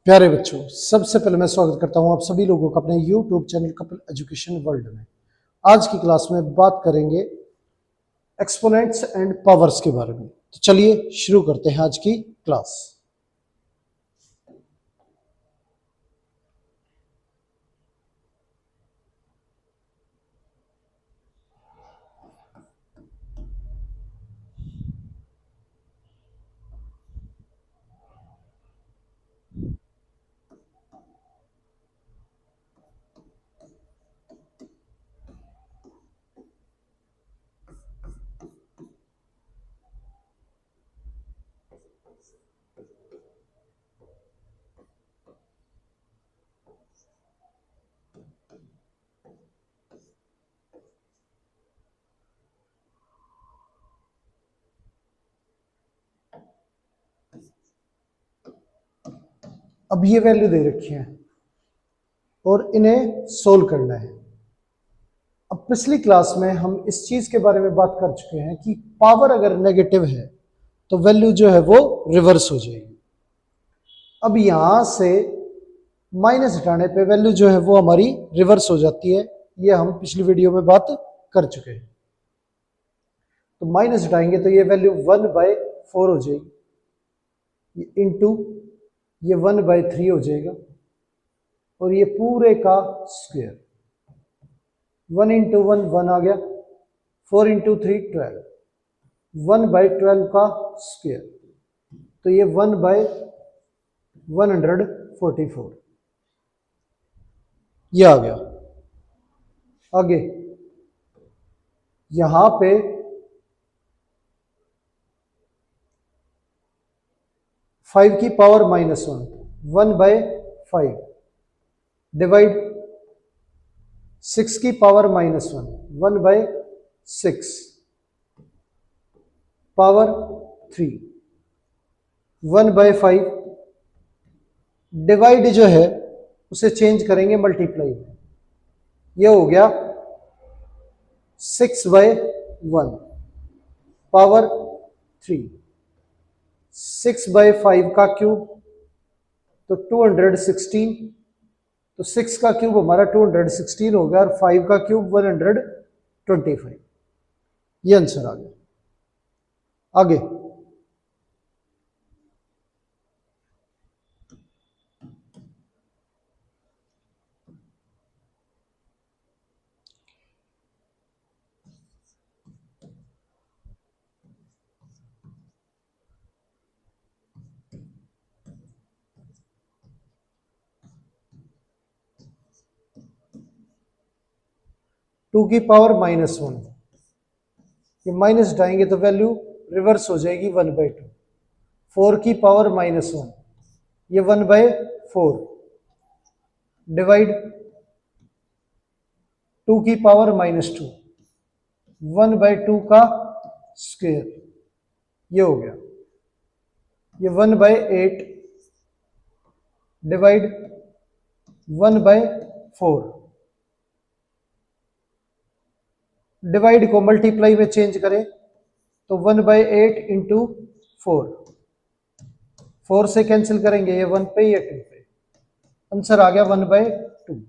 प्यारे बच्चों, सबसे पहले मैं स्वागत करता हूं आप सभी लोगों का अपने YouTube channel Kapil education world में। आज की क्लास में बात करेंगे एक्सपोनेंट्स एंड पावर्स के बारे में। तो चलिए शुरू करते हैं आज की क्लास। अब ये वैल्यू दे रखी है और इन्हें सोल्व करना है। अब पिछली क्लास में हम इस चीज के बारे में बात कर चुके हैं कि पावर अगर नेगेटिव है तो वैल्यू जो है वो रिवर्स हो जाएगी। अब यहां से माइनस हटाने पे वैल्यू जो है वो हमारी रिवर्स हो जाती है। ये हम पिछली वीडियो में बात कर चुके हैं। तो माइनस हटाएंगे तो ये वैल्यू 1/4 हो जाएगी, ये इंटू ये 1/3 हो जाएगा और ये पूरे का स्क्वायर। 1 इंटू 1 1 आ गया, 4 इंटू 3 12, 1/12 का स्क्वायर, तो ये 1/144 ये आ गया। आगे यहां पे फाइव की पावर -1, 1/5 डिवाइड 6 की पावर -1, 1/6 पावर 3, 1/5 डिवाइड जो है उसे चेंज करेंगे मल्टीप्लाई में। ये हो गया 6/1 पावर 3, 6/5 का क्यूब तो 216, तो 6 का क्यूब हमारा 216 हो गया और 5 का क्यूब 125। ये आंसर आ गया। आगे 2 की पावर -1, ये माइनस हटाएंगे तो वैल्यू रिवर्स हो जाएगी 1/2। 4 की पावर -1, ये 1/4 डिवाइड 2 की पावर -2, 1/2 का स्क्वायर, ये हो गया। ये 1/8 डिवाइड 1/4, डिवाइड को मल्टीप्लाई में चेंज करें तो 1/8 इंटू 4, 4 से कैंसिल करेंगे, ये 1 पे ये 2 पे, आंसर आ गया 1/2।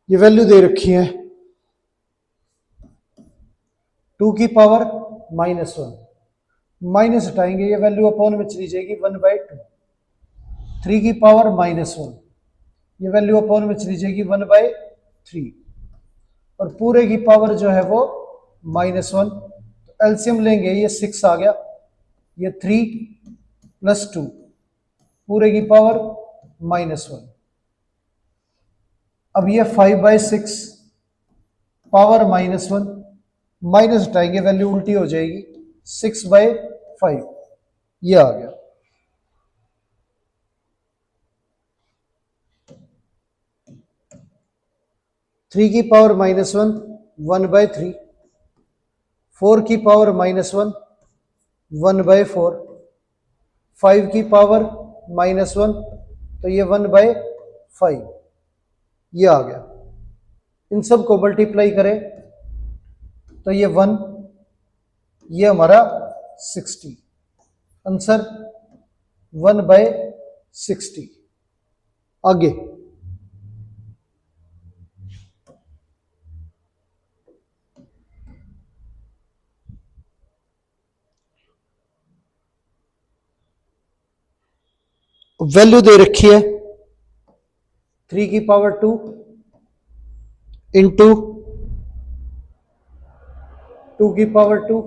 ये वैल्यू दे रखी है 2 की पावर -1, माइनस हटाएंगे ये वैल्यू अपॉन में चली जाएगी 1/2। 3 की पावर -1, ये वैल्यू अपॉन में चली जाएगी 1/3 और पूरे की पावर जो है वो -1, तो एलसीएम लेंगे, ये 6 आ गया, ये 3 प्लस 2 पूरे की पावर -1। अब ये 5/6 पावर -1, माइनस हटाएंगे वैल्यू उल्टी हो जाएगी, 6/5 ये आ गया। थ्री की पावर -1 1/3, 4 की पावर -1 1/4, 5 की पावर -1 तो ये 1/5 ये आ गया। इन सब को मल्टीप्लाई करें तो ये 1, ये हमारा 60, आंसर 1/60। आगे वैल्यू दे रखी है 3 की पावर 2 इंटू 2 की पावर 2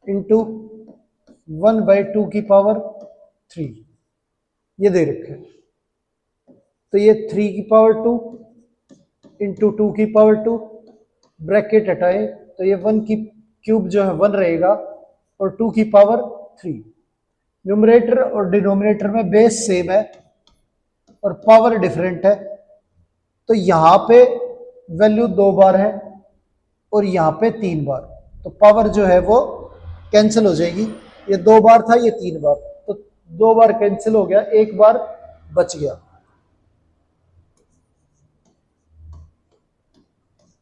इंटू 1/2 की पावर 3 ये दे रखे हैं। तो ये 3 की पावर 2 इंटू 2 की पावर 2 ब्रैकेट हटाए तो ये 1 की क्यूब जो है 1 रहेगा और 2 की पावर 3। न्यूमरेटर और डिनोमिनेटर में बेस सेम है और पावर डिफरेंट है, तो यहां पे वैल्यू 2 बार है और यहां पे 3 बार, तो पावर जो है वो कैंसिल हो जाएगी। ये 2 बार था, ये 3 बार, तो 2 बार कैंसिल हो गया, 1 बार बच गया।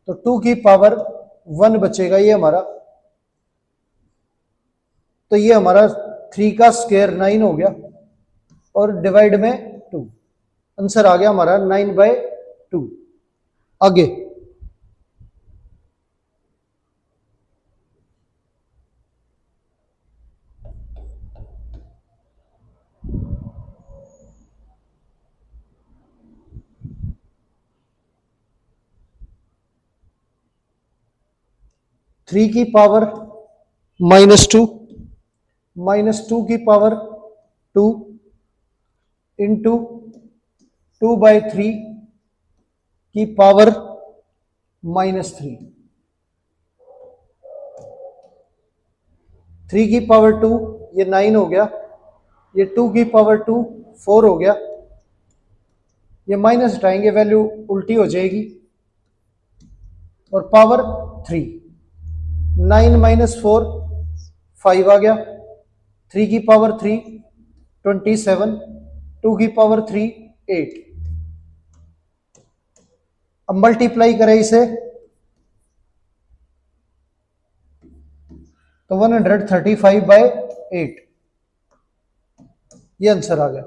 तो 2 की पावर 1 बचेगा ये हमारा, तो ये हमारा 3 का स्क्वायर 9 हो गया और डिवाइड में 2, आंसर आ गया हमारा 9/2। आगे 3 की पावर -2 -2 की पावर 2 इंटू 2/3 की पावर -3, 3 की पावर 2 ये 9 हो गया, ये 2 की पावर 2 4 हो गया, ये माइनस हटाएंगे वैल्यू उल्टी हो जाएगी और पावर 3, 9 - 4 5 आ गया, 3 की पावर 3 27, 2 की पावर 3 8। अब मल्टीप्लाई करें इसे तो 135/8 ये आंसर आ गया।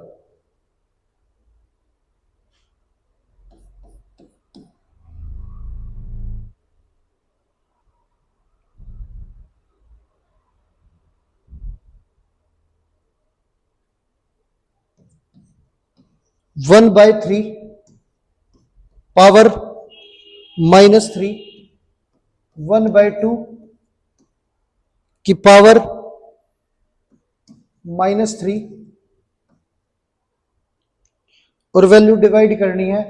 (1/3 पावर -3 1/2 की पावर -3 और वैल्यू डिवाइड करनी है,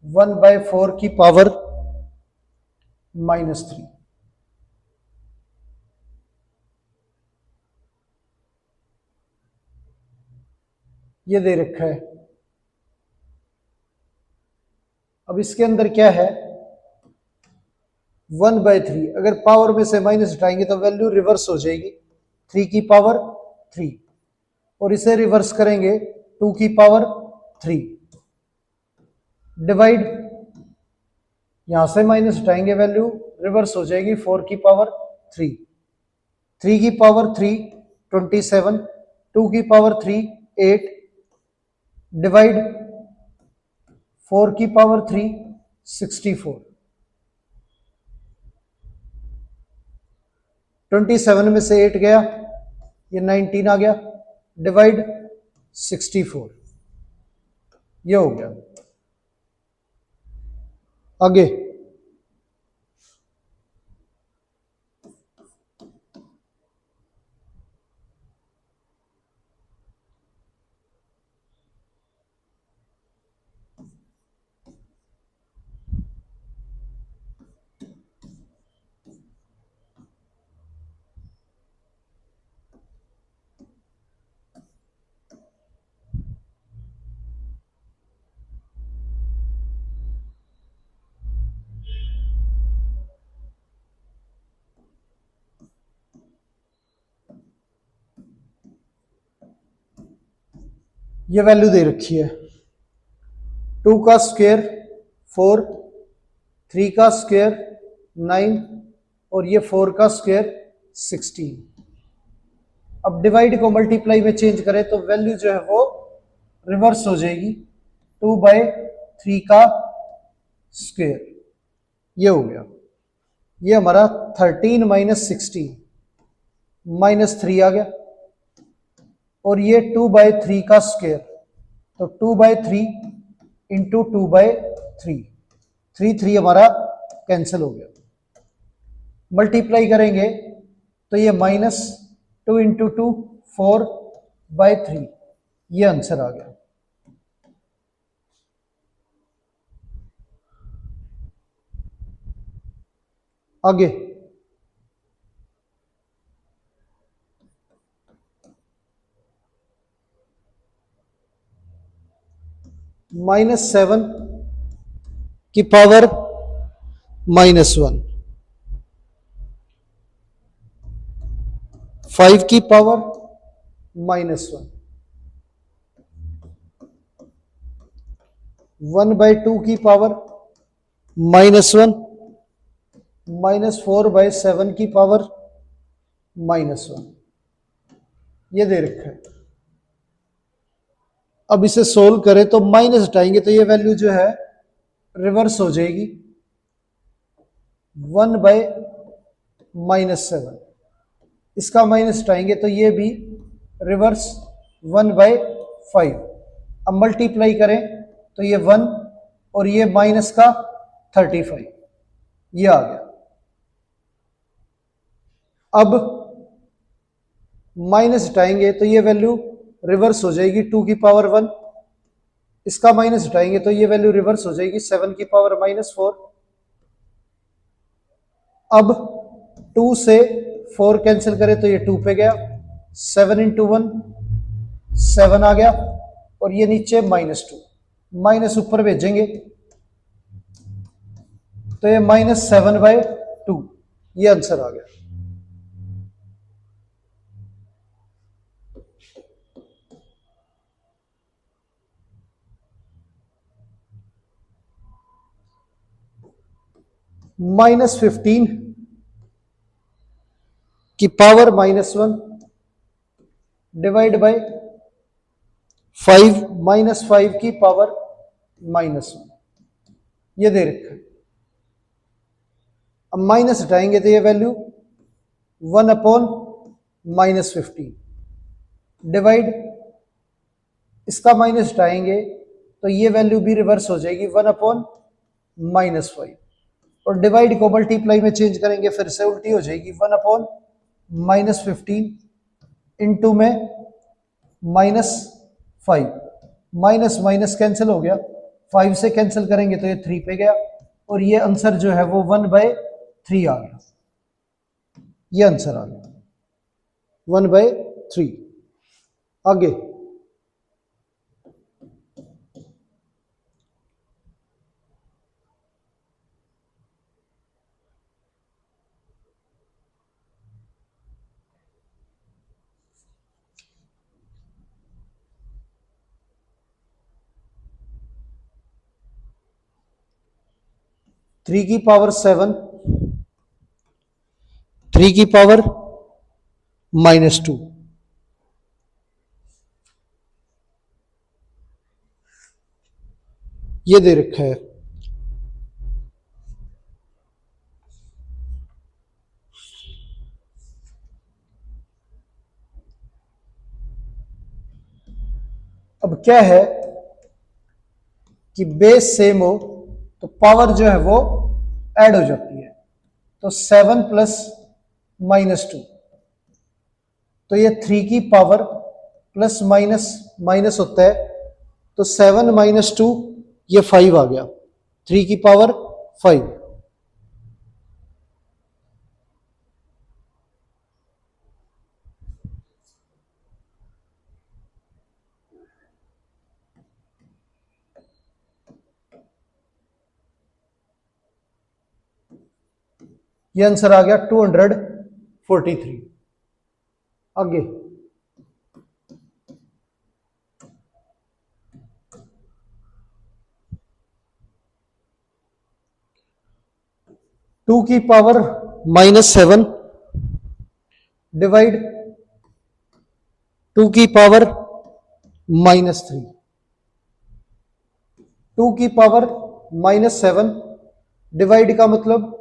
(1/4 की पावर -3। ये दे रखा है। अब इसके अंदर क्या है 1/3, अगर पावर में से माइनस हटाएंगे तो वैल्यू रिवर्स हो जाएगी, 3 की पावर 3 और इसे रिवर्स करेंगे 2 की पावर 3 डिवाइड, यहां से माइनस हटाएंगे वैल्यू रिवर्स हो जाएगी 4 की पावर 3 3 की पावर 3 27, 2 की पावर 3 8, डिवाइड 4 की पावर 3 64, 27 में से 8 गया, ये 19 आ गया, डिवाइड 64, ये हो गया। आगे ये वैल्यू दे रखी है, 2 का स्क्वायर 4, 3 का स्क्वायर 9 और ये 4 का स्क्वायर 16। अब डिवाइड को मल्टीप्लाई में चेंज करें तो वैल्यू जो है वो रिवर्स हो जाएगी, 2/3 का स्क्वायर, ये हो गया। ये हमारा 13 माइनस 16 -3 आ गया, और ये 2/3 का स्क्वायर, तो 2/3 इंटू 2/3, 3 हमारा कैंसिल हो गया। मल्टीप्लाई करेंगे तो ये -2 इंटू 2 4/3, ये आंसर आ गया। आगे -7 की पावर -1, 5 की पावर -1, 1/2 की पावर -1, -4/7 की पावर -1, ये दे रखा है। अब इसे सोल्व करें तो माइनस हटाएंगे तो ये वैल्यू जो है रिवर्स हो जाएगी, 1/-7, इसका माइनस हटाएंगे तो ये भी रिवर्स 1/5। अब मल्टीप्लाई करें तो ये 1 और ये माइनस का 35, ये आ गया। अब माइनस हटाएंगे तो ये वैल्यू रिवर्स हो जाएगी, 2 की पावर 1, इसका माइनस हटाएंगे तो ये वैल्यू रिवर्स हो जाएगी, 7 की पावर -4। अब 2 से 4 कैंसिल करें तो ये 2 पे गया, 7 इंटू 1 7 आ गया, और ये नीचे -2, माइनस ऊपर भेजेंगे तो ये -7/2, ये आंसर आ गया। -15 की पावर -1 डिवाइड बाय 5 -5 की पावर -1, ये दे रखा है। अब माइनस हटाएंगे तो ये वैल्यू 1/-15 डिवाइड, इसका माइनस हटाएंगे तो ये वैल्यू भी रिवर्स हो जाएगी, 1/-5, और डिवाइड को मल्टीप्लाई में चेंज करेंगे फिर से उल्टी हो जाएगी, 1/-15 इंटू में -5, माइनस माइनस कैंसिल हो गया, 5 से कैंसिल करेंगे तो ये 3 पे गया, और ये आंसर जो है वो 1/3 आ गया, ये आंसर आ गया 1/3। आगे 3 की पावर 7, 3 की पावर -2 ये दे रखा है। अब क्या है कि बेस सेम हो तो पावर जो है वो ऐड हो जाती है। तो 7 प्लस -2, तो ये 3 की पावर प्लस माइनस माइनस होता है, तो 7 - 2 ये 5 आ गया, 3 की पावर 5। ये आंसर आ गया 243। आगे 2 की पावर -7 डिवाइड 2 की पावर -3। 2 की पावर -7 डिवाइड का मतलब,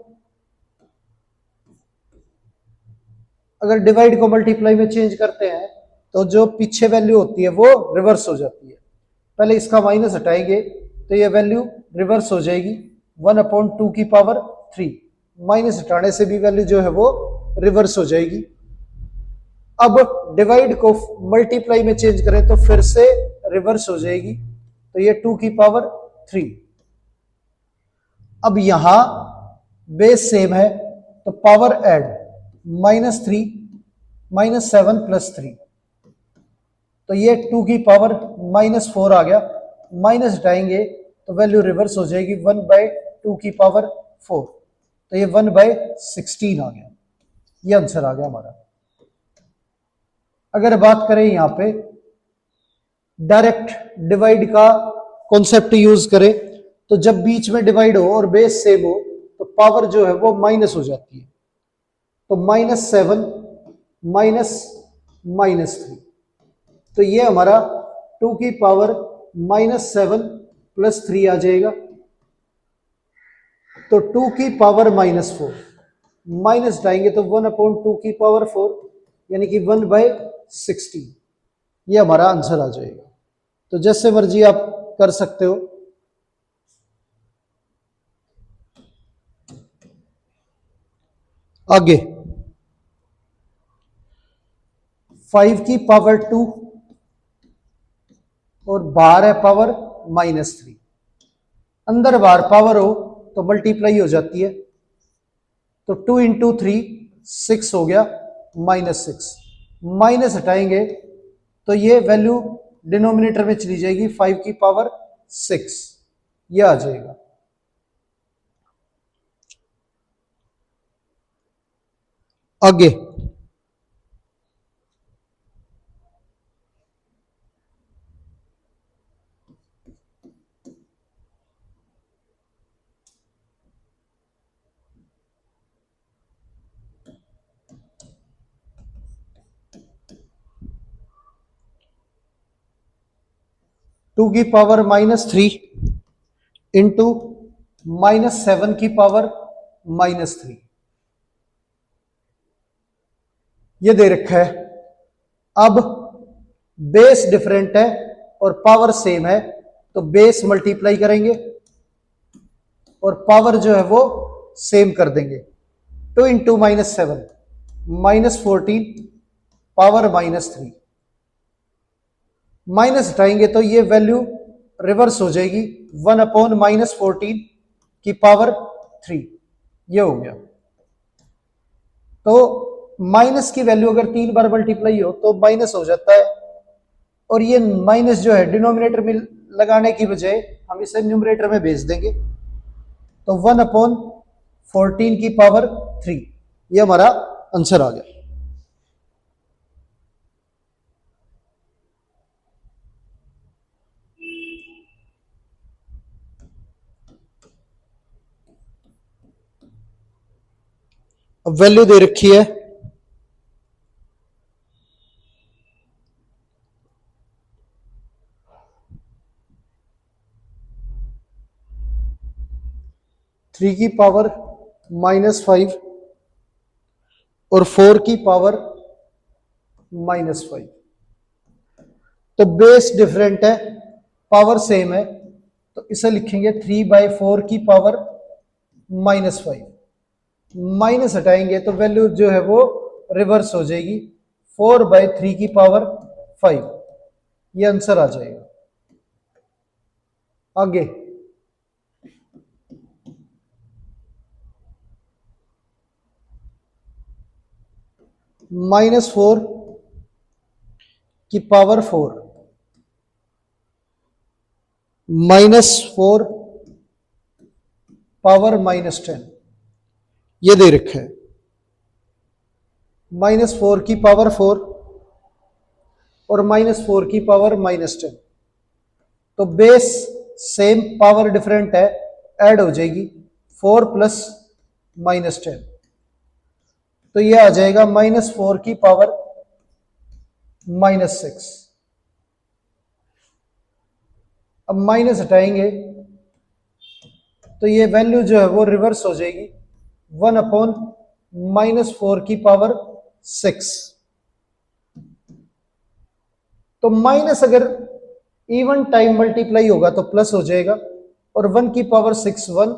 अगर डिवाइड को मल्टीप्लाई में चेंज करते हैं तो जो पीछे वैल्यू होती है वो रिवर्स हो जाती है। पहले इसका माइनस हटाएंगे तो ये वैल्यू रिवर्स हो जाएगी, 1/2 की पावर 3। माइनस हटाने से भी वैल्यू जो है वो रिवर्स हो जाएगी। अब डिवाइड को मल्टीप्लाई में चेंज करें तो फिर से रिवर्स हो जाएगी, तो ये 2 की पावर 3। अब यहां बेस सेम है तो पावर ऐड, -3 -7 + 3, तो ये 2 की पावर -4 आ गया। माइनस हटाएंगे तो वैल्यू रिवर्स हो जाएगी, 1/2 की पावर 4, तो ये 1/16 आ गया। ये आंसर आ गया हमारा। अगर बात करें यहां पे डायरेक्ट डिवाइड का कॉन्सेप्ट यूज करें तो जब बीच में डिवाइड हो और बेस सेम हो तो पावर जो है वो माइनस हो जाती है। तो -7 -3, तो ये हमारा 2 की पावर -7 + 3 आ जाएगा। तो 2 की पावर -4 माइनस जाएंगे तो 1/2 की पावर 4 यानी कि 1/16, ये हमारा आंसर आ जाएगा। तो जैसे मर्जी आप कर सकते हो। आगे 5 की पावर 2 और बाहर है पावर -3। अंदर बाहर पावर हो तो मल्टीप्लाई हो जाती है, तो 2 × 3 6 हो गया, -6। माइनस हटाएंगे तो ये वैल्यू डिनोमिनेटर में चली जाएगी, 5 की पावर 6 ये आ जाएगा। आगे 2 की पावर -3 इंटू -7 की पावर -3, ये दे रखा है। अब बेस डिफरेंट है और पावर सेम है, तो बेस मल्टीप्लाई करेंगे और पावर जो है वो सेम कर देंगे। 2 × -7 -14 पावर -3, माइनस हटाएंगे तो ये वैल्यू रिवर्स हो जाएगी, 1/-14 की पावर 3, ये हो गया। तो माइनस की वैल्यू अगर 3 बार मल्टीप्लाई हो तो माइनस हो जाता है, और ये माइनस जो है डिनोमिनेटर में लगाने की बजाय हम इसे न्यूमरेटर में भेज देंगे, तो 1/14 की पावर 3, ये हमारा आंसर आ गया। अब वैल्यू दे रखी है 3 की पावर -5 और 4 की पावर -5। तो बेस डिफरेंट है, पावर सेम है, तो इसे लिखेंगे 3/4 की पावर -5। माइनस हटाएंगे तो वैल्यू जो है वो रिवर्स हो जाएगी, 4/3 की पावर 5। ये आंसर आ जाएगा। आगे -4 की पावर 4, -4 पावर -10, ये दे रखा है। -4 की पावर 4 और -4 की पावर -10, तो बेस सेम पावर डिफरेंट है, ऐड हो जाएगी 4 प्लस -10, तो ये आ जाएगा -4 की पावर -6। अब माइनस हटाएंगे तो ये वैल्यू जो है वो रिवर्स हो जाएगी, 1/-4 की पावर 6। तो माइनस अगर इवन टाइम मल्टीप्लाई होगा तो प्लस हो जाएगा, और 1 की पावर 6 1,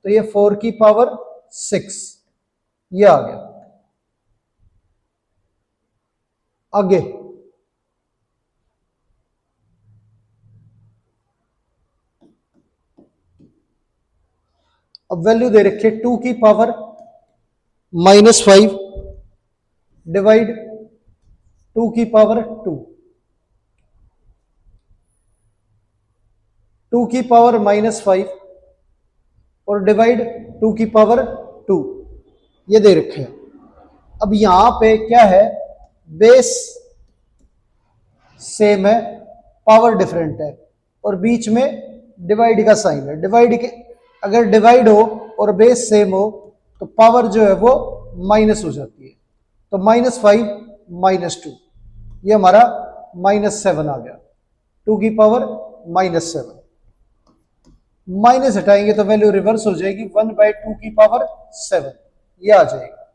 तो ये 4 की पावर 6, ये आ गया। आगे अब वैल्यू दे रखी है 2 की पावर -5 डिवाइड 2 की पावर 2, 2 की पावर -5 और डिवाइड 2 की पावर 2, ये दे रखे हैं। अब यहां पे क्या है, बेस सेम है, पावर डिफरेंट है, और बीच में डिवाइड का साइन है। डिवाइड के अगर डिवाइड हो और बेस सेम हो तो पावर जो है वो माइनस हो जाती है, तो -5 -2, ये हमारा -7 आ गया, 2 की पावर -7। माइनस हटाएंगे तो वैल्यू रिवर्स हो जाएगी, 1/2 की पावर 7, ये आ जाएगा।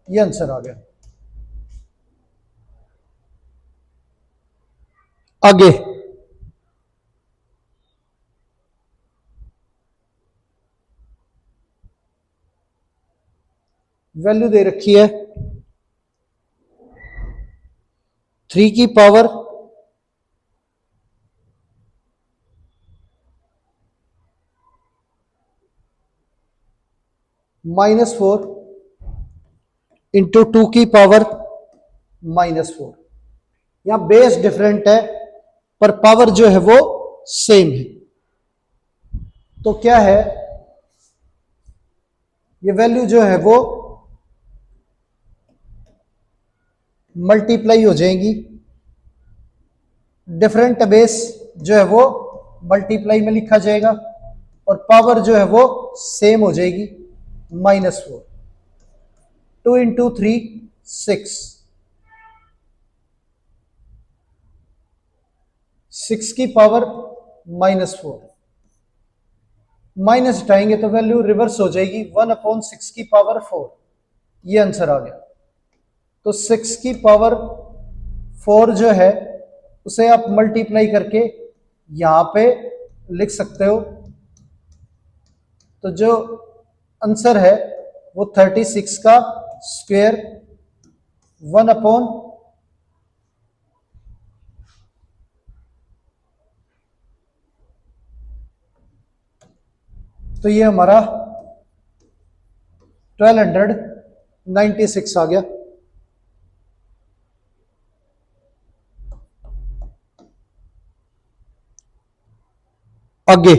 ये आंसर आ गया। आगे वैल्यू दे रखी है 3 की पावर -4 इंटू 2 की पावर -4। यहां बेस डिफरेंट है पर पावर जो है वो सेम है, तो क्या है, ये वैल्यू जो है वो मल्टीप्लाई हो जाएंगी, डिफरेंट बेस जो है वो मल्टीप्लाई में लिखा जाएगा, और पावर जो है वो सेम हो जाएगी, -4। 2 इंटू 3 6, 6 की पावर -4। माइनस हटाएंगे तो वैल्यू रिवर्स हो जाएगी, 1/6 की पावर 4, ये आंसर आ गया। तो 6 की पावर 4 जो है उसे आप मल्टीप्लाई करके यहां पे लिख सकते हो, तो जो आंसर है वो 36 का स्क्वायर 1/, तो ये हमारा 1296 आ गया। आगे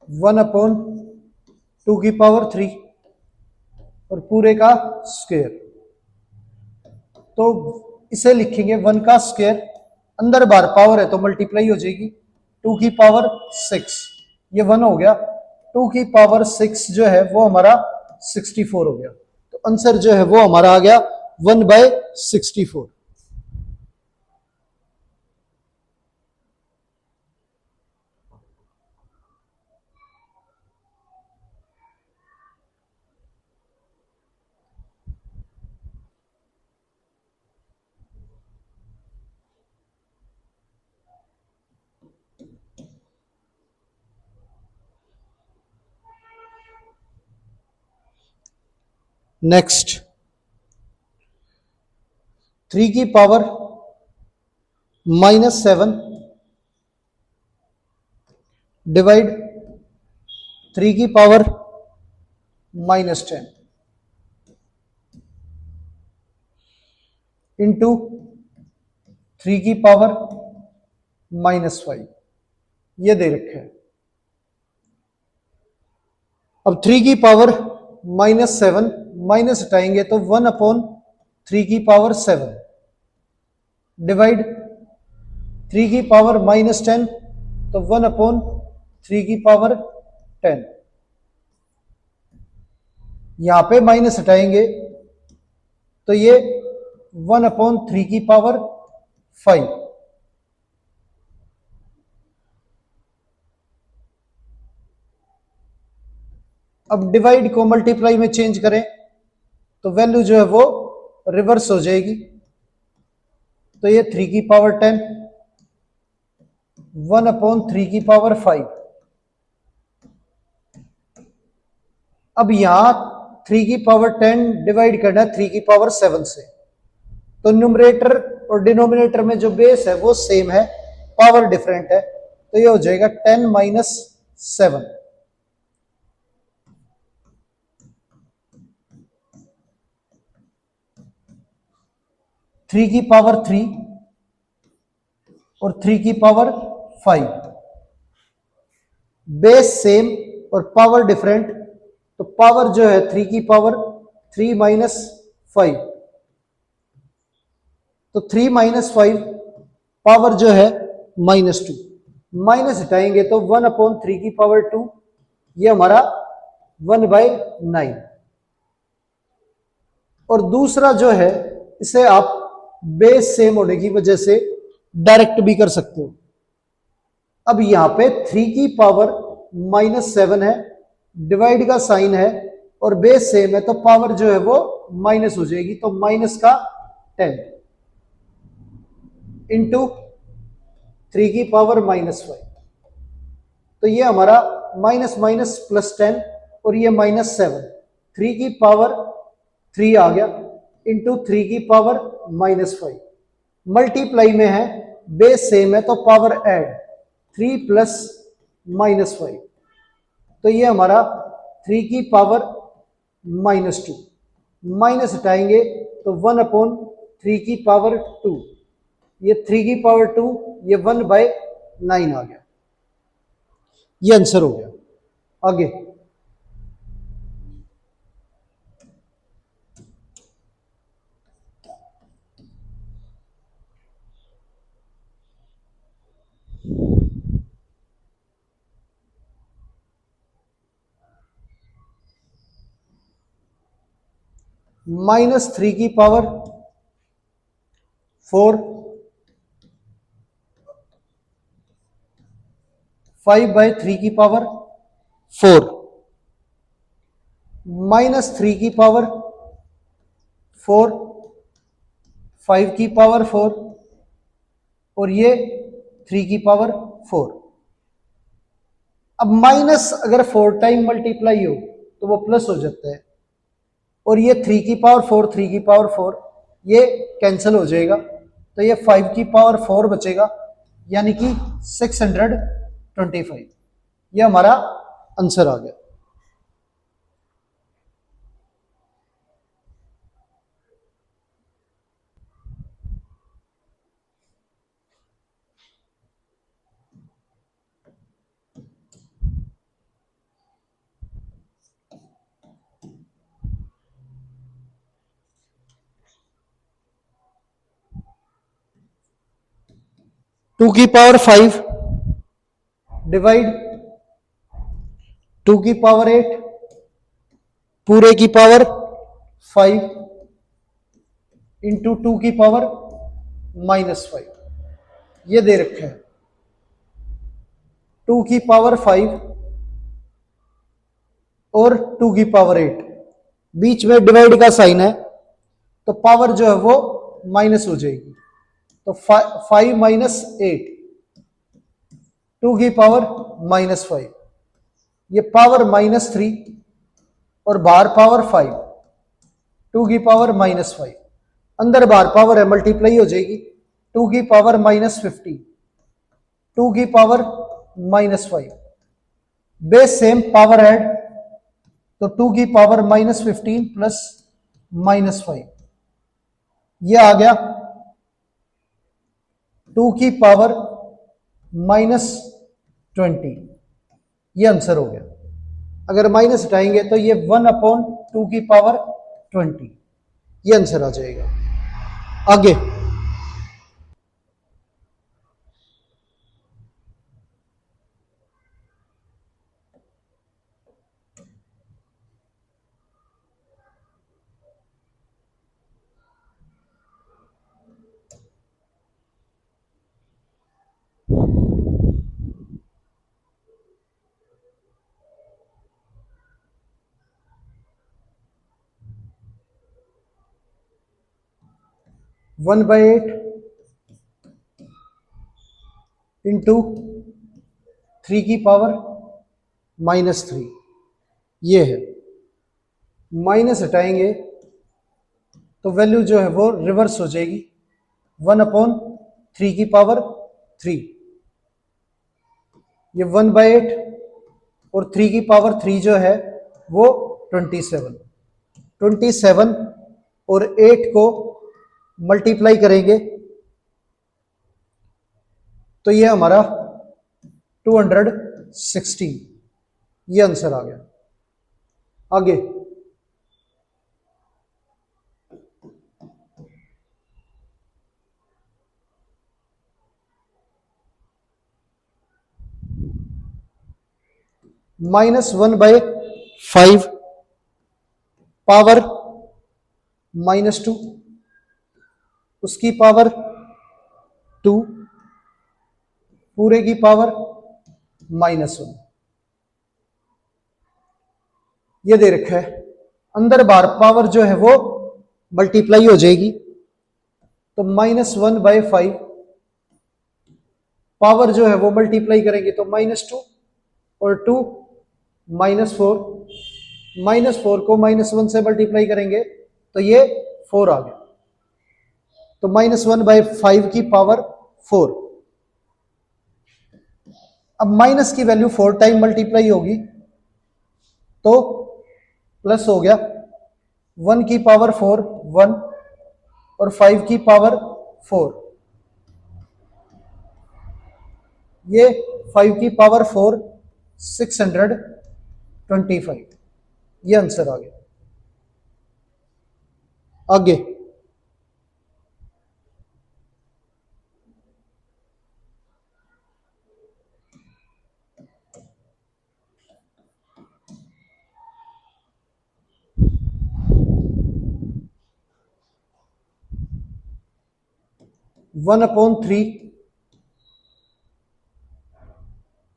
1/2 की पावर 3 और पूरे का स्क्वायर, तो इसे लिखेंगे 1 का स्क्वायर, अंदर बार पावर है तो मल्टीप्लाई हो जाएगी, 2 की पावर 6 ये 1 हो गया, 2 की पावर 6 जो है वो हमारा 64 हो गया। तो आंसर जो है वो हमारा आ गया 1/64। नेक्स्ट, 3 की पावर -7 डिवाइड 3 की पावर -10 इंटू 3 की पावर -5, ये दे रखे है। अब 3 की पावर -7 माइनस हटाएंगे तो 1/3 की पावर 7 डिवाइड 3 की पावर -10 तो 1/3 की पावर 10। यहां पे माइनस हटाएंगे तो ये 1/3 की पावर 5। अब डिवाइड को मल्टीप्लाई में चेंज करें तो वैल्यू जो है वो रिवर्स हो जाएगी। तो ये 3 की पावर 10 1/3 की पावर 5। अब यहां 3 की पावर 10 डिवाइड करना है 3 की पावर 7 से, तो न्यूमरेटर और डिनोमिनेटर में जो बेस है वो सेम है, पावर डिफरेंट है, तो ये हो जाएगा 10 - 7। 3 की पावर 3 और 3 की पावर 5, बेस सेम और पावर डिफरेंट, तो पावर जो है 3 की पावर 3 - 5, तो 3 - 5 पावर जो है -2, माइनस हटाएंगे तो 1/3 की पावर 2, ये हमारा 1/9। और दूसरा जो है इसे आप बेस सेम होने की वजह से डायरेक्ट भी कर सकते हो। अब यहां पे 3 की पावर -7 है, डिवाइड का साइन है और बेस सेम है, तो पावर जो है वो माइनस हो जाएगी, तो माइनस का 10 इंटू 3 की पावर -5, तो ये हमारा माइनस माइनस +10 और ये -7, 3 की पावर 3 आ गया इंटू 3 की पावर -5, मल्टीप्लाई में है, बेस सेम है तो पावर ऐड 3 प्लस -5, तो ये हमारा 3 की पावर -2, माइनस हटाएंगे तो 1/3 की पावर 2, ये 3 की पावर 2, ये 1/9 आ गया, ये आंसर हो गया। आगे -3 की पावर 4, 5/3 की पावर 4, -3 की पावर 4, 5 की पावर 4 और ये 3 की पावर 4। अब माइनस अगर 4 टाइम मल्टीप्लाई हो तो वो प्लस हो जाता है, और ये 3 की पावर 4, 3 की पावर 4 ये कैंसिल हो जाएगा, तो ये 5 की पावर 4 बचेगा, यानी कि 625, ये हमारा आंसर आ गया। टू की पावर 5 डिवाइड 2 की पावर 8 पूरे की पावर 5 इंटू 2 की पावर -5, ये दे रखे हैं। 2 की पावर 5 और 2 की पावर 8, बीच में डिवाइड का साइन है, तो पावर जो है वो माइनस हो जाएगी। तो 5 माइनस 8, 2 की पावर -5, ये पावर -3 और बाहर पावर 5, 2 की पावर -5, अंदर बाहर पावर है मल्टीप्लाई हो जाएगी। 2 की पावर -50, 2 की power -5, base same power add, तो 2 की पावर -15 प्लस -5, ये आ गया 2 की पावर -20, ये आंसर हो गया। अगर माइनस हटाएंगे तो ये 1/2 की पावर 20, ये आंसर आ जाएगा। आगे 1/8 इंटू 3 की पावर -3, ये है। माइनस हटाएंगे तो वैल्यू जो है वो रिवर्स हो जाएगी, 1/3 की पावर 3, ये 1/8 और 3 की पावर 3 जो है वो 27, 27 और 8 को मल्टीप्लाई करेंगे तो ये हमारा 216, ये आंसर आ गया। आगे -1/5 पावर -2, उसकी पावर 2 पूरे की पावर -1, ये दे रखा है। अंदर बार पावर जो है वो मल्टीप्लाई हो जाएगी, तो -1/5 पावर जो है वो मल्टीप्लाई करेंगे तो -2 और 2 -4, -4 को -1 से मल्टीप्लाई करेंगे तो ये 4 आ गया, तो -1/5 की पावर 4। अब माइनस की वैल्यू 4 टाइम मल्टीप्लाई होगी तो प्लस हो गया, 1 की पावर 4 1 और 5 की पावर 4, ये 5 की पावर 4 625, ये आंसर आ गया। आगे 1/3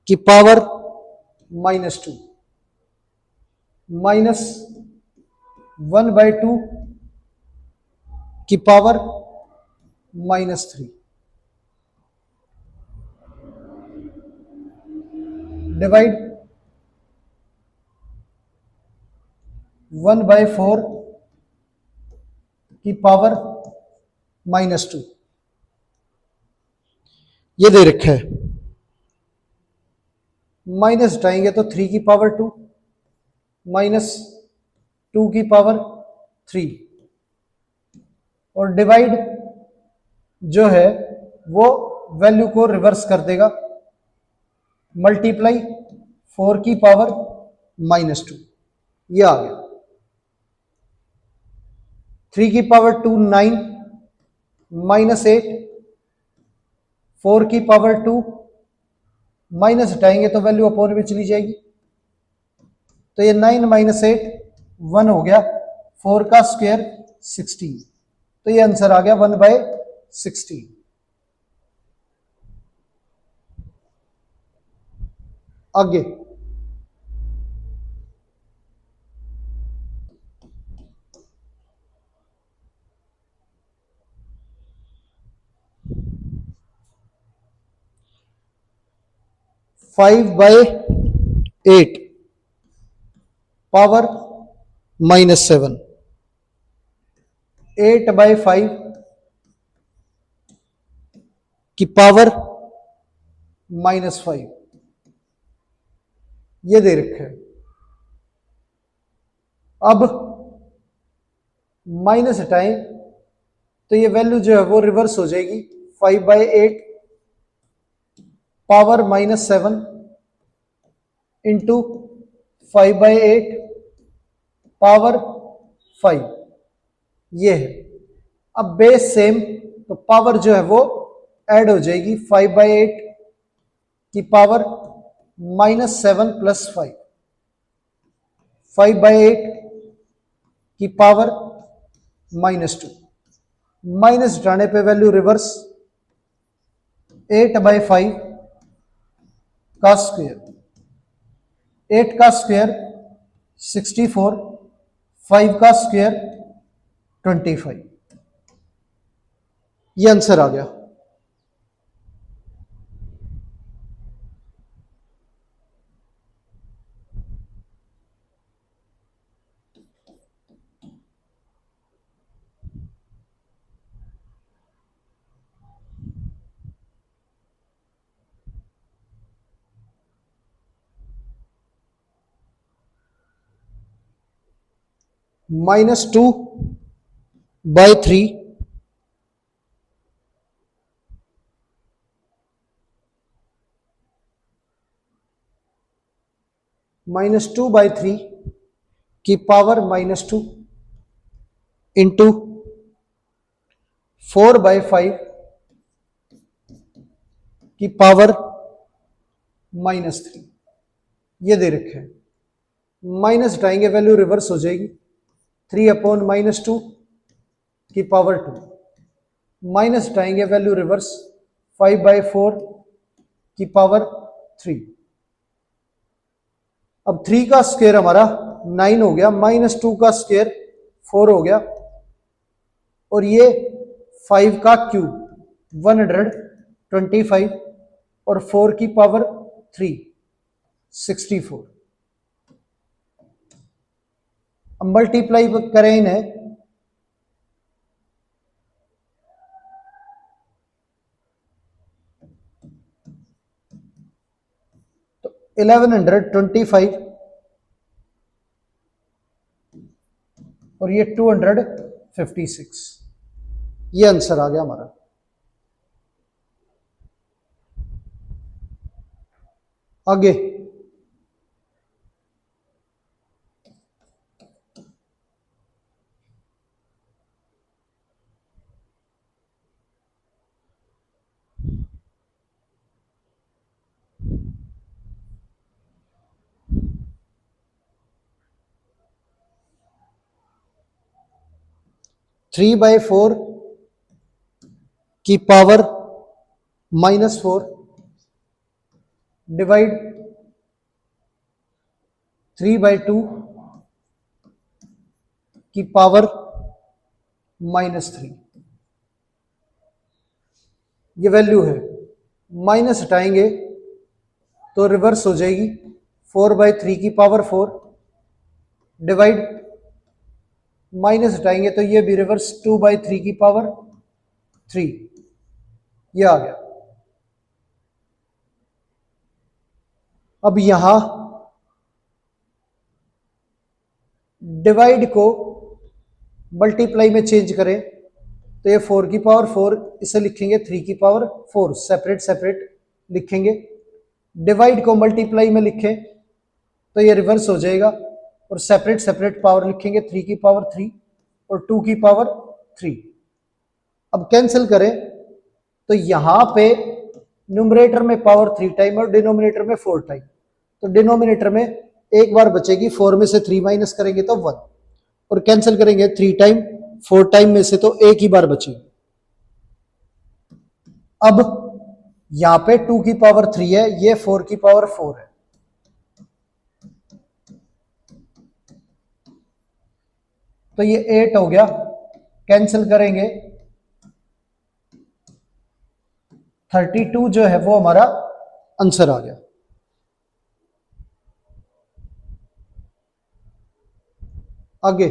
की पावर -2 माइनस 1/2 की पावर -3 डिवाइड 1/4 की पावर -2, ये दे रखा है। माइनस हटाएंगे तो 3 की पावर 2 -2 की पावर 3 और डिवाइड जो है वो वैल्यू को रिवर्स कर देगा, मल्टीप्लाई 4 की पावर -2, ये आ गया। 3 की पावर 2 9 -8, 4 की पावर 2 माइनस हटाएंगे तो वैल्यू अपोन में चली जाएगी, तो ये 9 माइनस 8 1 हो गया, 4 का स्क्वायर 16, तो ये आंसर आ गया 1/16। आगे 5/8 पावर -7, 8/5 की पावर -5, ये दे रखे है। अब माइनस हटाएं तो ये वैल्यू जो है वो रिवर्स हो जाएगी, 5/8 पावर -7 इंटू 5/8 पावर 5, ये है। अब बेस सेम, तो पावर जो है वो ऐड हो जाएगी, 5/8 की पावर -7 प्लस 5, 5/8 की पावर -2, माइनस हटाने पे वैल्यू रिवर्स, 8/5 का स्क्वायर, 8 का स्क्वायर 64, 5 का स्क्वायर 25, ये आंसर आ गया। -2/3 -2/3 की पावर -2 इंटू 4/5 की पावर -3, ये दे रखे हैं। माइनस हटाएंगे वैल्यू रिवर्स हो जाएगी, 3/-2 की पावर 2, माइनस हटाएंगे वैल्यू रिवर्स, 5/4 की पावर 3। अब 3 का स्क्वायर हमारा 9 हो गया, -2 का स्क्वायर 4 हो गया, और ये 5 का क्यूब 125, और 4 की पावर 3 64। अब मल्टीप्लाई करें इन्हें, तो 1125 और ये 256, ये आंसर आ गया हमारा। आगे 3/4 की पावर -4 डिवाइड 3/2 की पावर -3, ये वैल्यू है। माइनस हटाएंगे तो रिवर्स हो जाएगी, 4/3 की पावर 4 डिवाइड, माइनस हटाएंगे तो ये भी रिवर्स, 2/3 की पावर 3, ये आ गया। अब यहां डिवाइड को मल्टीप्लाई में चेंज करें तो ये 4 की पावर 4, इसे लिखेंगे 3 की पावर 4, सेपरेट सेपरेट लिखेंगे। डिवाइड को मल्टीप्लाई में लिखें तो ये रिवर्स हो जाएगा, और सेपरेट सेपरेट पावर लिखेंगे, 3 की पावर 3 और 2 की पावर 3। अब कैंसिल करें तो यहां पे न्यूमरेटर में पावर 3 टाइम और डिनोमिनेटर में 4 टाइम, तो डिनोमिनेटर में एक बार बचेगी, 4 में से 3 माइनस करेंगे तो 1, और कैंसिल करेंगे 3 टाइम, 4 टाइम में से तो एक ही बार बचेगी। अब यहां पे 2 की पावर 3 है, ये 4 की पावर 4 है, तो ये 8 हो गया। कैंसिल करेंगे 32 जो है वो हमारा आंसर आ गया। आगे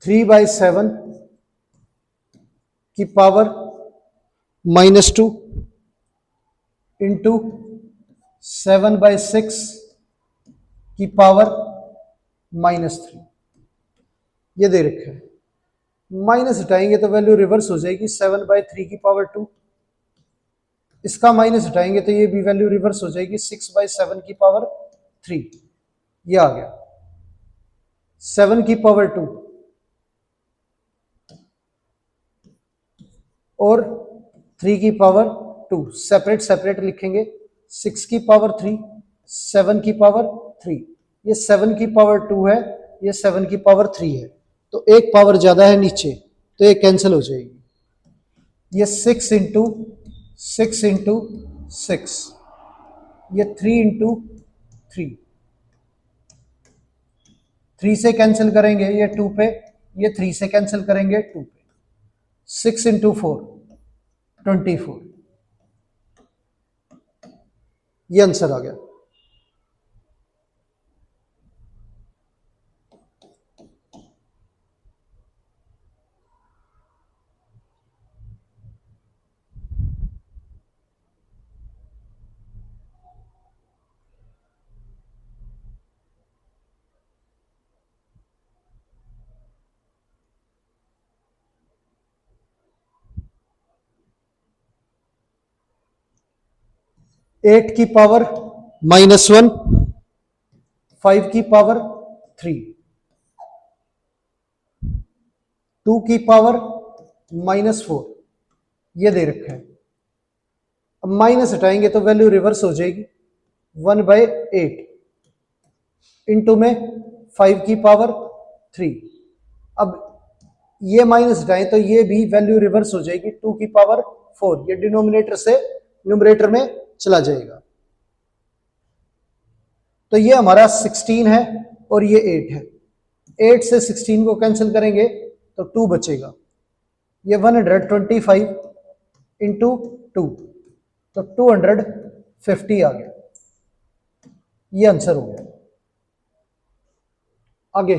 3/7 की पावर -2 इंटू 7/6 की पावर -3, ये दे रखा है। माइनस हटाएंगे तो वैल्यू रिवर्स हो जाएगी, 7/3 की पावर 2, इसका माइनस हटाएंगे तो ये भी वैल्यू रिवर्स हो जाएगी, 6/7 की पावर 3, ये आ गया। 7 की पावर 2 और 3 की पावर 2 सेपरेट सेपरेट लिखेंगे, 6 की पावर 3, 7 की पावर 3, ये 7 की पावर 2 है, ये 7 की पावर 3 है, तो एक पावर ज्यादा है नीचे, तो ये कैंसिल हो जाएगी। ये 6 इंटू 6, ये 3 इंटू 3, 3 से कैंसिल करेंगे ये 2 पे, ये 3 से कैंसिल करेंगे 2 पे, 6 इंटू 4 24, ये आंसर आ गया। एट की पावर -1, 5 की पावर 3, 2 की पावर -4, ये दे रखा है। अब माइनस हटाएंगे तो वैल्यू रिवर्स हो जाएगी, 1/8 इंटू में 5 की पावर 3। अब ये माइनस हटाएं तो ये भी वैल्यू रिवर्स हो जाएगी, 2 की पावर 4, ये डिनोमिनेटर से न्यूमरेटर में चला जाएगा, तो ये हमारा 16 है और ये 8 है। 8 से 16 को कैंसिल करेंगे तो 2 बचेगा, ये 125 इंटू 2, तो 250 आ गया, ये आंसर हो गया। आगे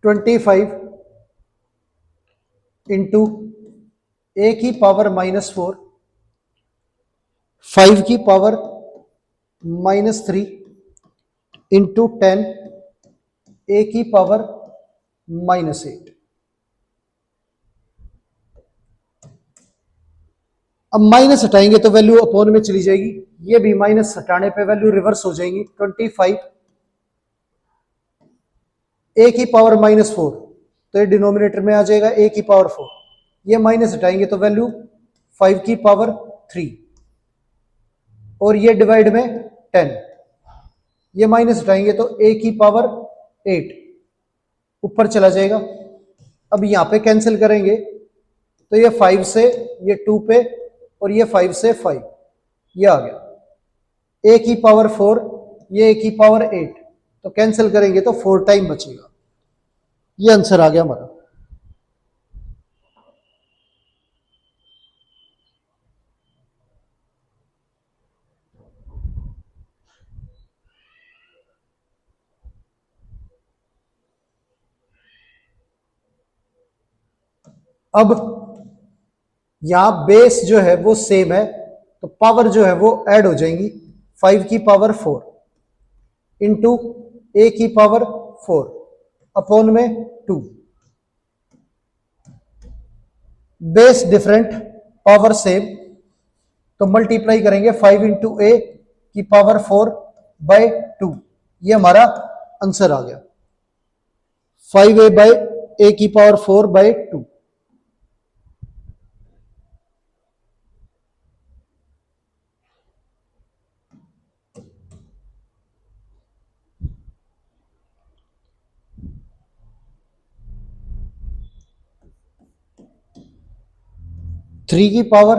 25 इंटू ए की पावर -4, 5 की पावर -3 इंटू 10 ए की पावर -8। अब माइनस हटाएंगे तो वैल्यू अपोन में चली जाएगी, ये भी माइनस हटाने पे वैल्यू रिवर्स हो जाएगी, 25 ए की पावर -4, तो ये डिनोमिनेटर में आ जाएगा ए की पावर 4, ये माइनस हटाएंगे तो वैल्यू 5 की पावर 3, और ये डिवाइड में 10, ये माइनस हटाएंगे तो ए की पावर 8 ऊपर चला जाएगा। अब यहां पे कैंसिल करेंगे तो ये 5 से ये 2 पे, और ये 5 से 5, ये आ गया। ए की पावर 4, ये ए की पावर 8, तो कैंसिल करेंगे तो 4 टाइम बचेगा, ये आंसर आ गया हमारा। अब यहां बेस जो है वो सेम है, तो पावर जो है वो ऐड हो जाएंगी। 5 की पावर 4 इंटू ए की पावर 4 अपॉन में 2। बेस डिफरेंट, पावर सेम, तो मल्टीप्लाई करेंगे 5 इंटू ए की पावर 4 बाय 2। ये हमारा आंसर आ गया, 5a बाय ए की पावर 4 बाय 2। थ्री की पावर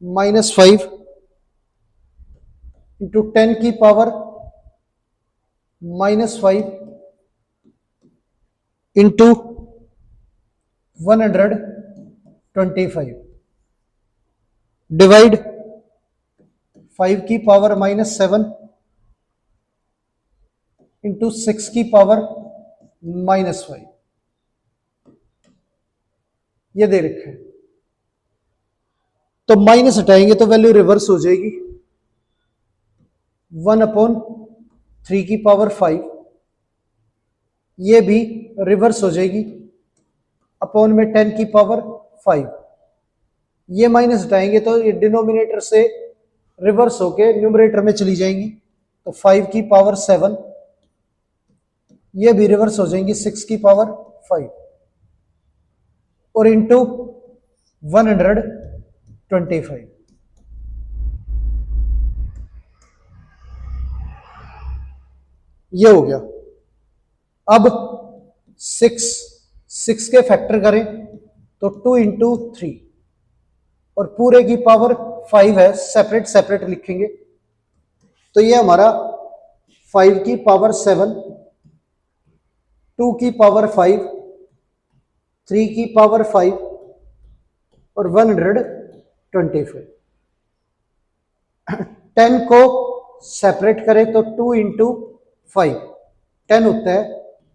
-5 इंटू 10 की पावर -5 इंटू 125 डिवाइड 5 की पावर -7 इंटू 6 की पावर -5। ये दे रखे हैं, तो माइनस हटाएंगे तो वैल्यू रिवर्स हो जाएगी। 1/3 की पावर 5, ये भी रिवर्स हो जाएगी अपॉन में 10 की पावर 5। ये माइनस हटाएंगे तो ये डिनोमिनेटर से रिवर्स होके न्यूमरेटर में चली जाएंगी, तो 5 की पावर 7, ये भी रिवर्स हो जाएंगी 6 की पावर 5 और इंटू 125। ये हो गया। अब 6 के फैक्टर करें तो 2 इंटू 3 और पूरे की पावर 5 है, सेपरेट सेपरेट लिखेंगे, तो ये हमारा 5 की पावर 7, 2 की पावर 5, 3 की पावर 5 और 125। 10 को सेपरेट करें तो 2 इंटू 5 10 होता है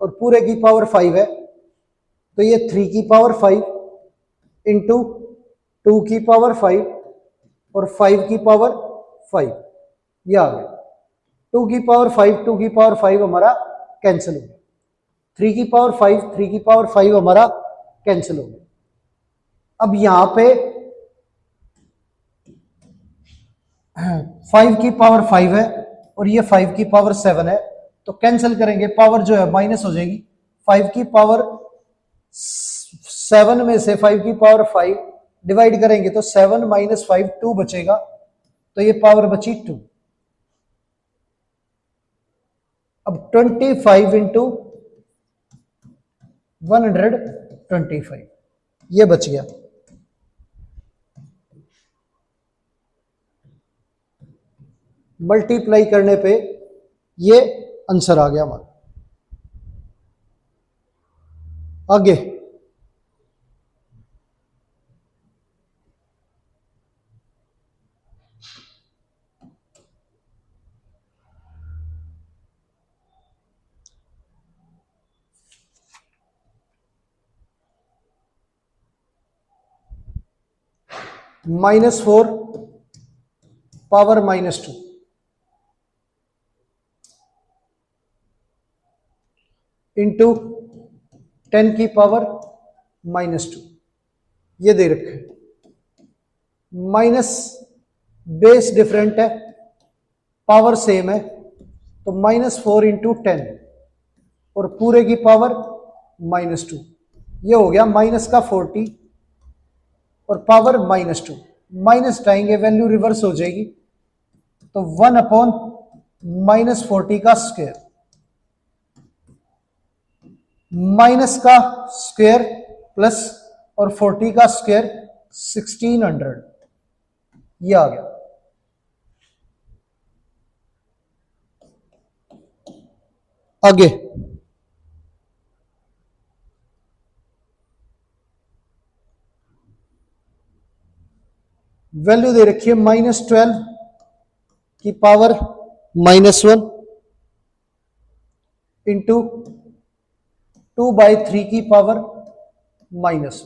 और पूरे की पावर 5 है, तो ये 3 की पावर 5 इंटू 2 की पावर 5 और 5 की पावर 5, ये आ गया। 2 की पावर 5 2 की पावर 5 हमारा कैंसिल हो गया, 3 की पावर 5 3 की पावर 5 हमारा कैंसिल हो गया। अब यहां पे 5 की पावर 5 है और ये 5 की पावर 7 है, तो कैंसिल करेंगे, पावर जो है माइनस हो जाएगी। 5 की पावर 7 में से 5 की पावर 5 डिवाइड करेंगे तो 7 माइनस 5 2 बचेगा, तो ये पावर बची 2। अब 25 इंटू 125 ये बच गया। मल्टीप्लाई करने पे ये आंसर आ गया हमारा। आगे -4 पावर -2 इंटू 10 की पावर -2, ये दे रखे हैं। माइनस बेस डिफरेंट है, पावर सेम है, तो -4 इंटू 10 और पूरे की पावर -2, ये हो गया माइनस का 40 और पावर -2। माइनस हटाएंगे वैल्यू रिवर्स हो जाएगी, तो 1/-40 का स्क्वायर, माइनस का स्क्वायर प्लस और 40 का स्क्वायर 1600, ये आ गया। आगे वैल्यू दे रखी है -12 की पावर -1 इंटू 2/3 की पावर -1।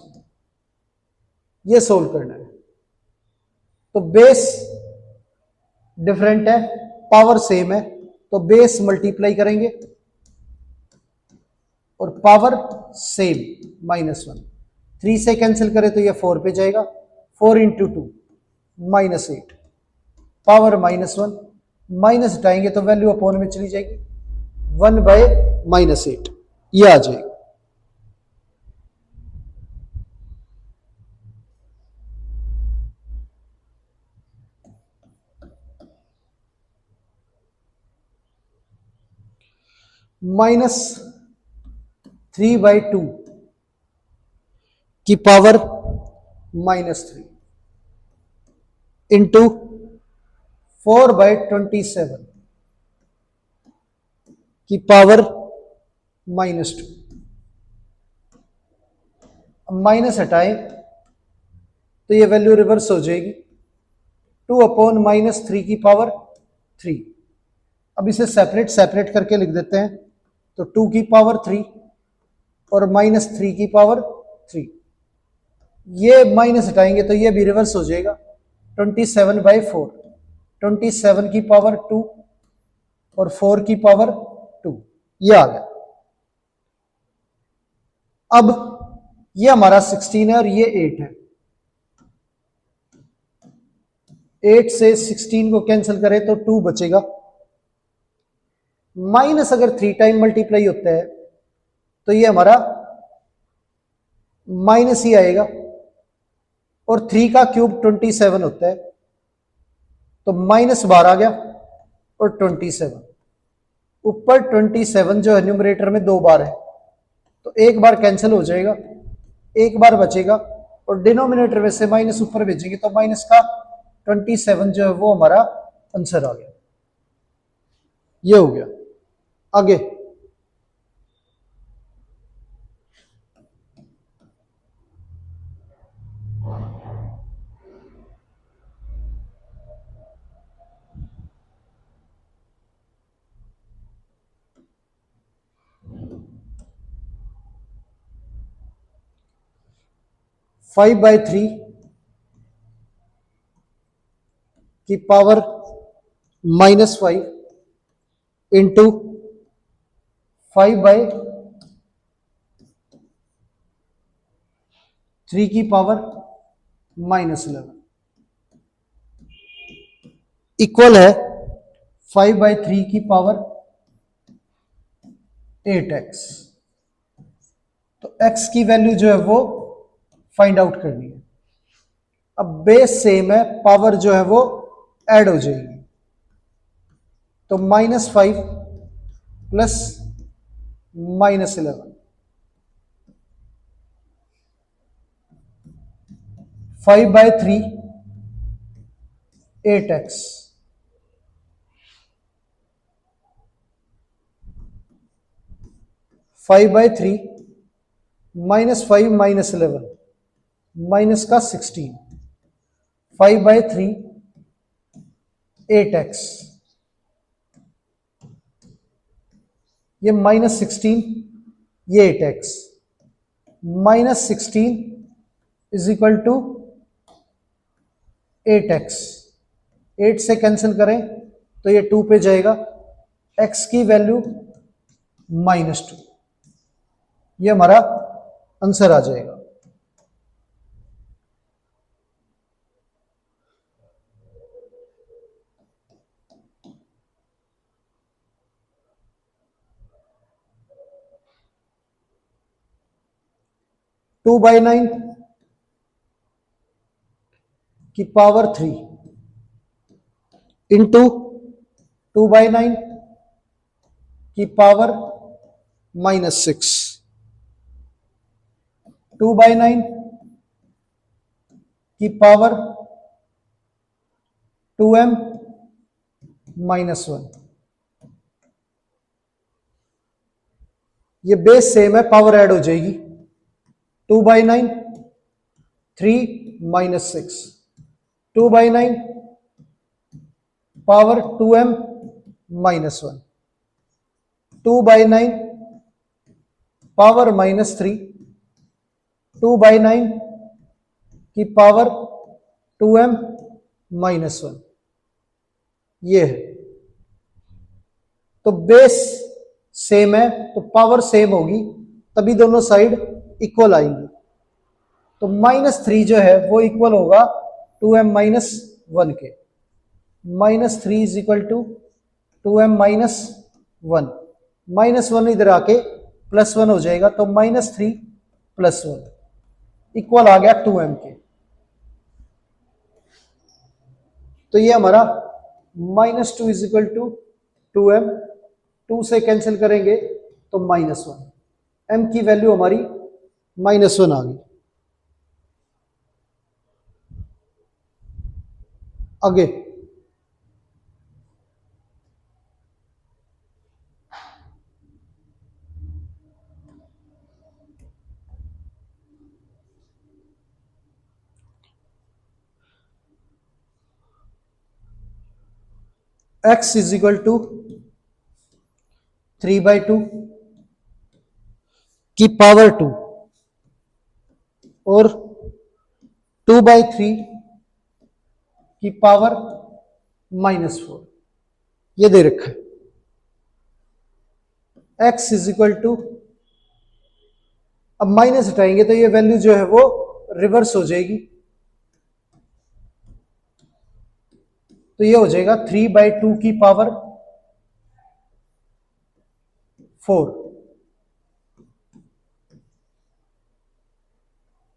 ये सोल्व करना है। तो बेस डिफरेंट है, पावर सेम है, तो बेस मल्टीप्लाई करेंगे और पावर सेम -1। 3 से कैंसिल करें तो ये 4 पे जाएगा, 4 इंटू 2 -8, पावर -1, माइनस हटाएंगे तो वैल्यू अपॉन में चली जाएगी, 1/-8 ये आ जाएगा। -3/2 की पावर -3 इंटू 4/27 की पावर -2। माइनस हटाएं तो ये वैल्यू रिवर्स हो जाएगी, 2/-3 की पावर 3। अब इसे सेपरेट सेपरेट करके लिख देते हैं, तो 2 की पावर 3 और -3 की पावर 3, ये माइनस हटाएंगे तो ये भी रिवर्स हो जाएगा, 27/4, 27 की पावर 2 और 4 की पावर 2, ये आ गया। अब ये हमारा 16 है और ये 8 है, 8 से 16 को कैंसिल करें तो 2 बचेगा, माइनस अगर 3 टाइम मल्टीप्लाई होता है तो ये हमारा माइनस ही आएगा, और 3 का क्यूब 27 होता है, तो -12 आ गया और 27, ऊपर 27 जो है न्यूमरेटर में 2 बार है, तो एक बार कैंसिल हो जाएगा, एक बार बचेगा, और डिनोमिनेटर में से माइनस ऊपर भेजेंगे तो माइनस का 27 जो है वो हमारा आंसर आ गया। ये हो गया। आगे (5/3) की पावर -5 इंटू 5/3 की पावर -11 इक्वल है 5/3 की पावर 8x। तो x की वैल्यू जो है वो फाइंड आउट करनी है। अब बेस सेम है, पावर जो है वो ऐड हो जाएगी, तो -5 प्लस -11, 5/3 8x, 5/3 -5 -11 माइनस का 16, 5/3 8x, ये -16, ये 8x, -16 is equal to 8x, 8 से कैंसिल करें तो ये 2 पे जाएगा, x की वैल्यू -2, ये हमारा आंसर आ जाएगा। टू बाई 9 की पावर 3 इंटू 2/9 की पावर -6, 2/9 की पावर 2m -1। ये बेस सेम है, पावर ऐड हो जाएगी, 2/9 3 -6, 2/9 पावर 2m -1, 2/9 पावर -3, 2/9 की पावर 2m माइनस 1 ये है। तो बेस सेम है तो पावर सेम होगी, तभी दोनों साइड इक्वल आएंगी। तो -3 जो है वो इक्वल होगा 2m माइनस 1 के। -3 is equal to 2m minus 1, -1 इधर आके +1 हो जाएगा, तो -3 + 1 इक्वल आ गया 2m के। तो ये हमारा -2 इज इक्वल टू 2m, 2 से कैंसिल करेंगे तो -1, m की वैल्यू हमारी -1 आ गई। आगे x इज इक्वल टू 3/2 की पावर 2 और 2/3 की पावर -4 ये दे रखा है। x इज इक्वल टू, अब माइनस हटाएंगे तो ये वैल्यू जो है वो रिवर्स हो जाएगी, तो ये हो जाएगा 3/2 की पावर 4।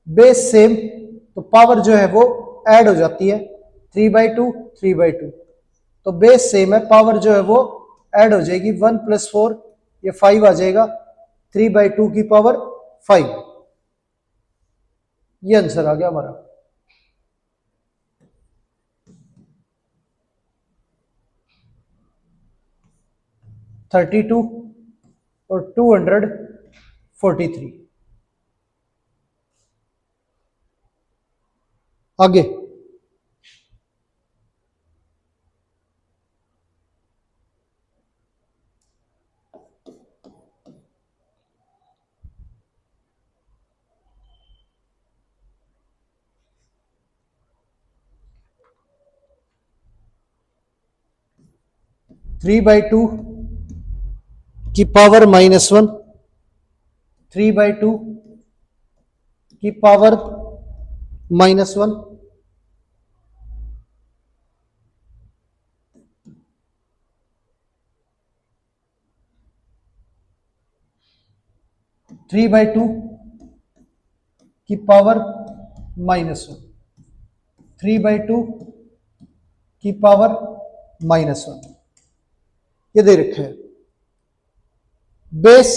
बेस सेम तो पावर जो है वो ऐड हो जाती है, 3/2 3/2, तो बेस सेम है, पावर जो है वो ऐड हो जाएगी, 1 + 4 ये 5 आ जाएगा, 3/2 की पावर 5। ये आंसर आ गया हमारा। (32) और 243। आगे 3/2 की पावर -1, 3/2 की पावर -1, 3/2 की पावर -1, 3/2 की पावर -1 ये दे रखे है। बेस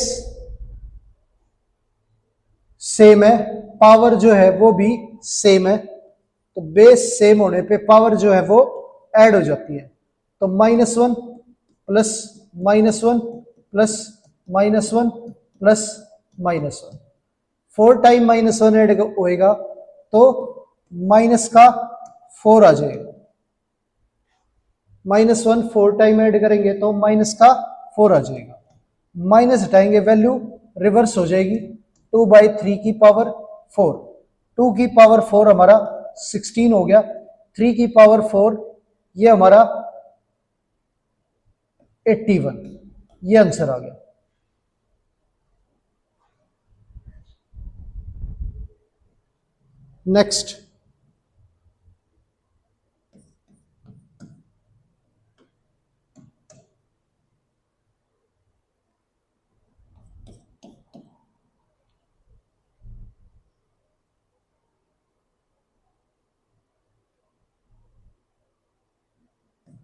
सेम है, पावर जो है वो भी सेम है, तो बेस सेम होने पे पावर जो है वो ऐड हो जाती है, तो -1 plus -1 plus -1 plus -1, 4 time -1 add होएगा तो माइनस का 4 आ जाएगा, -1 4 टाइम ऐड करेंगे तो माइनस का 4 आ जाएगा, माइनस हटाएंगे वैल्यू रिवर्स हो जाएगी, 2/3 की पावर 4, 2 की पावर 4 हमारा 16 हो गया, 3 की पावर 4 ये हमारा 81, ये आंसर आ गया। नेक्स्ट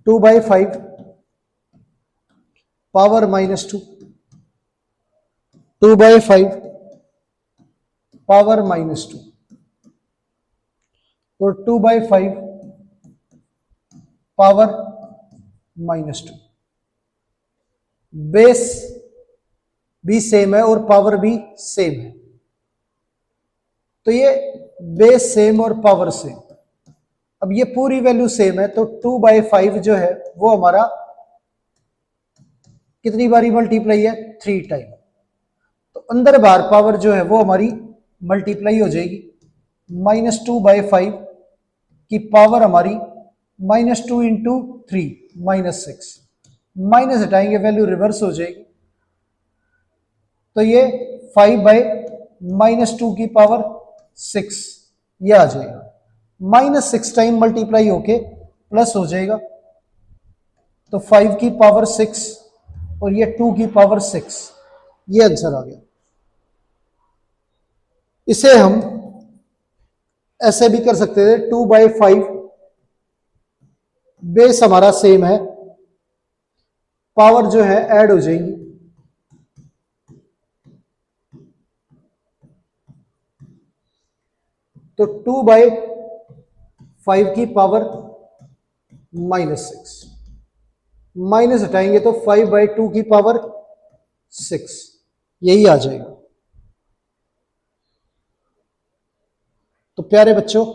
2/5 पावर -2, 2/5 पावर -2 और 2/5 पावर -2, बेस भी सेम है और पावर भी सेम है, तो ये बेस सेम और पावर सेम, अब ये पूरी वैल्यू सेम है तो 2/5 जो है वो हमारा कितनी बारी मल्टीप्लाई है, 3 टाइम, तो अंदर बाहर पावर जो है वो हमारी मल्टीप्लाई हो जाएगी, -2/5 की पावर हमारी -2 इंटू 3 -6, माइनस हटाएंगे वैल्यू रिवर्स हो जाएगी, तो ये 5/-2 की पावर 6 ये आ जाएगा। -6 टाइम मल्टीप्लाई होके प्लस हो जाएगा, तो 5 की पावर 6 और ये 2 की पावर 6, ये आंसर आ गया। इसे हम ऐसे भी कर सकते थे, 2/5 बेस हमारा सेम है, पावर जो है ऐड हो जाएंगी, तो 2/5 की पावर -6, माइनस हटाएंगे तो 5/2 की पावर 6, यही आ जाएगा। तो प्यारे बच्चों,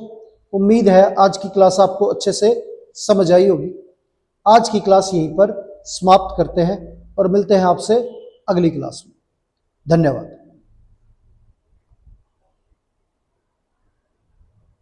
उम्मीद है आज की क्लास आपको अच्छे से समझ आई होगी। आज की क्लास यहीं पर समाप्त करते हैं और मिलते हैं आपसे अगली क्लास में। धन्यवाद।